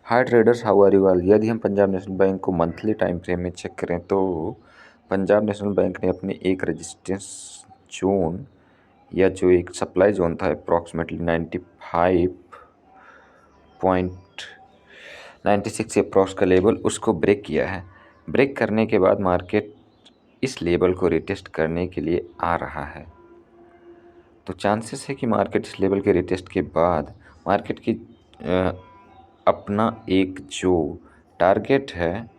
Hi traders, how are you all. यदि हम Punjab National Bank को मंथली टाइम फ्रेम में चेक करें तो पंजाब नेशनल बैंक ने अपने एक रेजिस्टेंस जोन या जो एक सप्लाई जोन था अप्रॉक्सीमेटली 95.96 अप्रॉक्स का लेवल उसको ब्रेक किया है। ब्रेक करने के बाद मार्केट इस लेवल को रिटेस्ट करने के लिए आ रहा है। तो चांसेस है कि मार्केट इस लेवल के रिटेस्ट के बाद मार्केट की अपना एक जो टारगेट है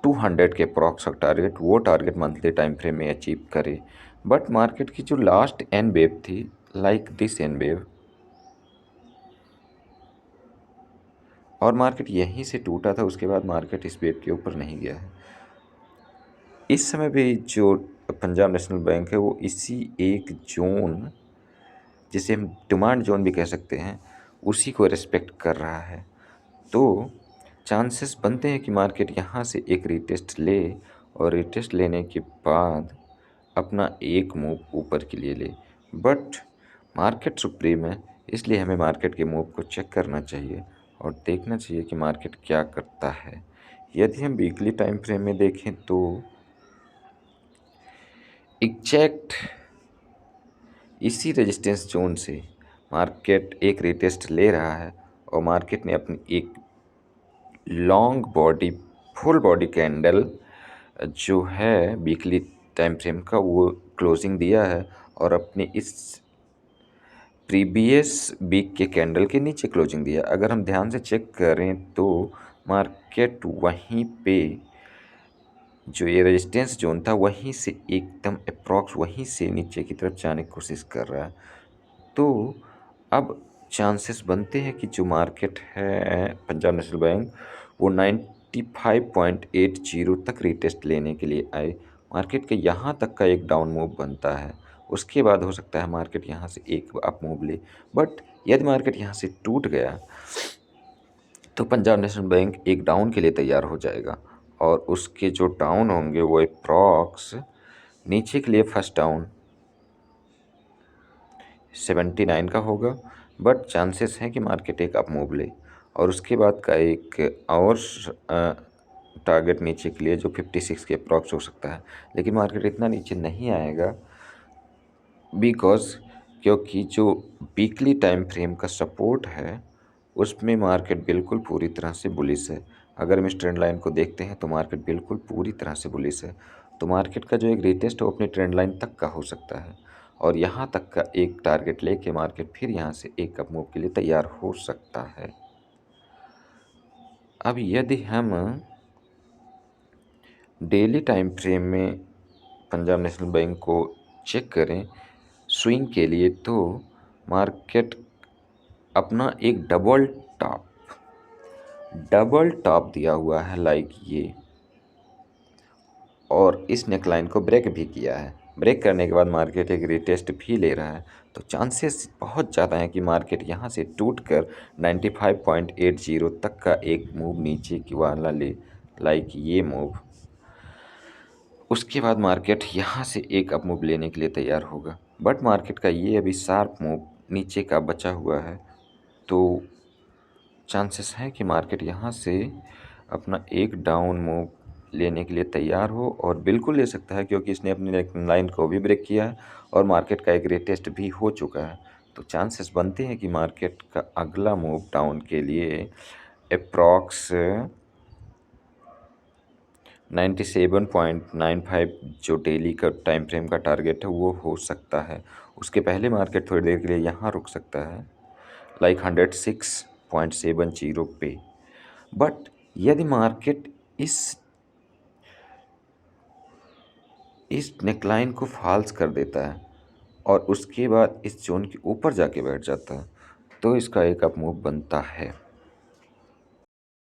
200 के अप्रॉक्स टारगेट, वो टारगेट मंथली टाइम फ्रेम में अचीव करे। बट मार्केट की जो लास्ट एन वेव थी, लाइक दिस एन वेव, और मार्केट यहीं से टूटा था, उसके बाद मार्केट इस वेव के ऊपर नहीं गया है। इस समय भी जो पंजाब नेशनल बैंक है वो इसी एक जोन, जिसे हम डिमांड जोन भी कह सकते हैं, उसी को रिस्पेक्ट कर रहा है। तो चांसेस बनते हैं कि मार्केट यहाँ से एक रिटेस्ट ले और रिटेस्ट लेने के बाद अपना एक मूव ऊपर के लिए ले। बट मार्केट सुप्रीम है, इसलिए हमें मार्केट के मूव को चेक करना चाहिए और देखना चाहिए कि मार्केट क्या करता है। यदि हम वीकली टाइम फ्रेम में देखें तो एग्जैक्ट इसी रेजिस्टेंस जोन से मार्केट एक रिटेस्ट ले रहा है और मार्केट ने अपनी एक long body, full body candle जो है वीकली टाइम फ्रेम का, वो क्लोजिंग दिया है और अपनी इस प्रीवियस वीक के कैंडल के नीचे क्लोजिंग दिया। अगर हम ध्यान से चेक करें तो मार्केट वहीं पे जो ये रेजिस्टेंस जोन था वहीं से एकदम अप्रॉक्स वहीं से नीचे की तरफ जाने की कोशिश कर रहा है। तो अब चांसेस बनते हैं कि जो मार्केट है पंजाब नेशनल बैंक वो 95.80 तक रिटेस्ट लेने के लिए आए। मार्केट के यहाँ तक का एक डाउन मूव बनता है, उसके बाद हो सकता है मार्केट यहाँ से एक अप मूव ले। बट यदि मार्केट यहाँ से टूट गया तो पंजाब नेशनल बैंक एक डाउन के लिए तैयार हो जाएगा और उसके जो डाउन होंगे वो अप्रॉक्स नीचे के लिए फर्स्ट डाउन 79 का होगा। बट चांसेस हैं कि मार्केट एक अप मूव ले और उसके बाद का एक और टारगेट नीचे के लिए जो 56 के अप्रॉक्स हो सकता है। लेकिन मार्केट इतना नीचे नहीं आएगा क्योंकि जो वीकली टाइम फ्रेम का सपोर्ट है उसमें मार्केट बिल्कुल पूरी तरह से बुलिश है। अगर हम इस ट्रेंड लाइन को देखते हैं तो मार्केट बिल्कुल पूरी तरह से बुलिश है। तो मार्केट का जो एक रिटेस्ट है वो अपनी ट्रेंड लाइन तक का हो सकता है और यहाँ तक का एक टारगेट लेके मार्केट फिर यहाँ से एक अप मूव के लिए तैयार हो सकता है। अब यदि हम डेली टाइम फ्रेम में पंजाब नेशनल बैंक को चेक करें स्विंग के लिए तो मार्केट अपना एक डबल टॉप दिया हुआ है, लाइक ये, और इस नेकलाइन को ब्रेक भी किया है। ब्रेक करने के बाद मार्केट एक रिटेस्ट भी ले रहा है। तो चांसेस बहुत ज़्यादा हैं कि मार्केट यहाँ से टूटकर 95.80 तक का एक मूव नीचे की वाला ले, लाइक ये मूव। उसके बाद मार्केट यहाँ से एक अप मूव लेने के लिए तैयार होगा। बट मार्केट का ये अभी शार्प मूव नीचे का बचा हुआ है, तो चांसेस है कि मार्केट यहाँ से अपना एक डाउन मूव लेने के लिए तैयार हो और बिल्कुल ले सकता है क्योंकि इसने अपनी लाइन को भी ब्रेक किया है और मार्केट का एक रिटेस्ट भी हो चुका है। तो चांसेस बनते हैं कि मार्केट का अगला मूव डाउन के लिए अप्रॉक्स 97.95 जो डेली का टाइम फ्रेम का टारगेट है वो हो सकता है। उसके पहले मार्केट थोड़ी देर के लिए यहाँ रुक सकता है, लाइक 106.70 पे। बट यदि मार्केट इस नेकलाइन को फॉल्स कर देता है और उसके बाद इस जोन के ऊपर जाके बैठ जाता है तो इसका एक अप मूव बनता है।